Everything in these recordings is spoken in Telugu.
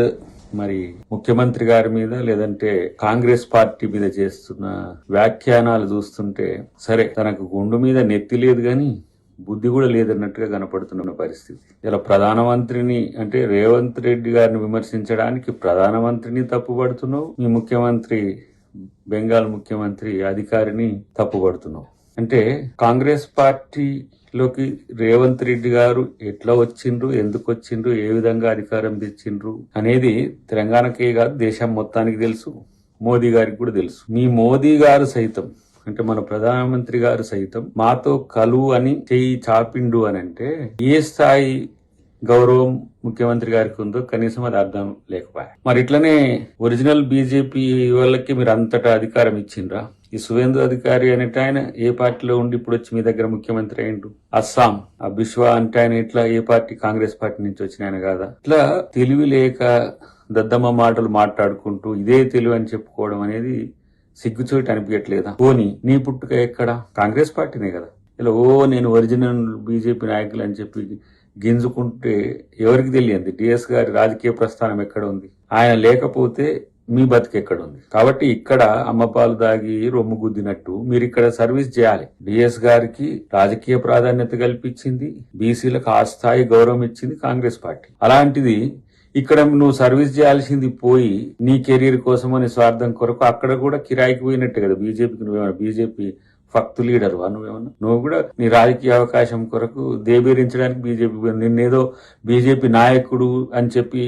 సువేంద్ మరి ముఖ్యమంత్రి గారి మీద లేదంటే కాంగ్రెస్ పార్టీ మీద చేస్తున్న వ్యాఖ్యానాలు చూస్తుంటే సరే తనకు గుండు మీద నెత్తి లేదు గాని బుద్ధి కూడా లేదన్నట్టుగా కనపడుతున్న పరిస్థితి. ఇలా ప్రధానమంత్రిని అంటే రేవంత్ రెడ్డి గారిని విమర్శించడానికి ప్రధానమంత్రిని తప్పుపడుతున్నావు, మీ ముఖ్యమంత్రి బెంగాల్ ముఖ్యమంత్రి అధికారిని తప్పుపడుతున్నావు. అంటే కాంగ్రెస్ పార్టీలోకి రేవంత్ రెడ్డి గారు ఎట్లా వచ్చిండ్రు, ఎందుకు వచ్చిండ్రు, ఏ విధంగా అధికారం తెచ్చిండ్రు అనేది తెలంగాణకే కాదు దేశం మొత్తానికి తెలుసు, మోదీ గారికి కూడా తెలుసు. మీ మోదీ గారు సైతం అంటే మన ప్రధానమంత్రి గారు సైతం మాతో కలువు అని చెయ్యి చాపిండు అని అంటే ఏ స్థాయి గౌరవం ముఖ్యమంత్రి గారికి ఉందో కనీసం అది అర్థం లేకపోయా. మరి ఇట్లనే ఒరిజినల్ బీజేపీ వాళ్ళకి మీరు అంతటా అధికారం ఇచ్చిండ్రా? ఈ సువేందు అధికారి అనేట ఆయన ఏ పార్టీలో ఉండి ఇప్పుడు వచ్చి మీ దగ్గర ముఖ్యమంత్రి అయిండు? అస్సాం ఆ బిశ్వా అంటే ఆయన ఇట్లా ఏ పార్టీ, కాంగ్రెస్ పార్టీ నుంచి వచ్చిన ఆయన కాదా? ఇట్లా తెలివి లేక దద్దమ్మ మాటలు మాట్లాడుకుంటూ ఇదే తెలివి అని చెప్పుకోవడం అనేది సిగ్గుచోటి అనిపించట్లేదా? పోనీ నీ పుట్టుక ఎక్కడ? కాంగ్రెస్ పార్టీనే కదా. ఇలా నేను ఒరిజినల్ బీజేపీ నాయకులు అని చెప్పి గింజుకుంటే ఎవరికి తెలియంది డిఎస్ గారి రాజకీయ ప్రస్థానం ఎక్కడ ఉంది? ఆయన లేకపోతే మీ బతికి ఎక్కడ ఉంది? కాబట్టి ఇక్కడ అమ్మపాలు దాగి రొమ్ము గుద్దినట్టు మీరు ఇక్కడ సర్వీస్ చేయాలి. డిఎస్ గారికి రాజకీయ ప్రాధాన్యత కల్పించింది, బీసీలకు ఆ స్థాయి గౌరవం ఇచ్చింది కాంగ్రెస్ పార్టీ. అలాంటిది ఇక్కడ నువ్వు సర్వీస్ చేయాల్సింది పోయి నీ కెరీర్ కోసం అని స్వార్థం కొరకు అక్కడ కూడా కిరాయికి పోయినట్టే కదా బీజేపీకి. నువ్వేమన్నా బీజేపీ ఫక్తు లీడర్ వా? నువ్వు కూడా నీ రాజకీయ అవకాశం కొరకు దేబీరించడానికి బీజేపీ నిన్నేదో బీజేపీ నాయకుడు అని చెప్పి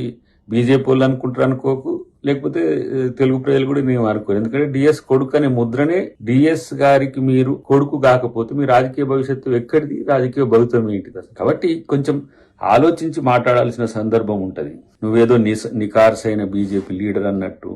బీజేపీ వాళ్ళు అనుకుంటారు అనుకోకు, లేకపోతే తెలుగు ప్రజలు కూడా నేను అనుకోరు. ఎందుకంటే డిఎస్ కొడుకు అనే ముద్రనే డిఎస్ గారికి మీరు కొడుకు కాకపోతే మీ రాజకీయ భవిష్యత్తు ఎక్కడిది, రాజకీయ భవితం ఏంటిది అసలు? కాబట్టి కొంచెం ఆలోచించి మాట్లాడాల్సిన సందర్భం ఉంటది. నువ్వేదో నికార్సైన బీజేపీ లీడర్ అన్నట్టు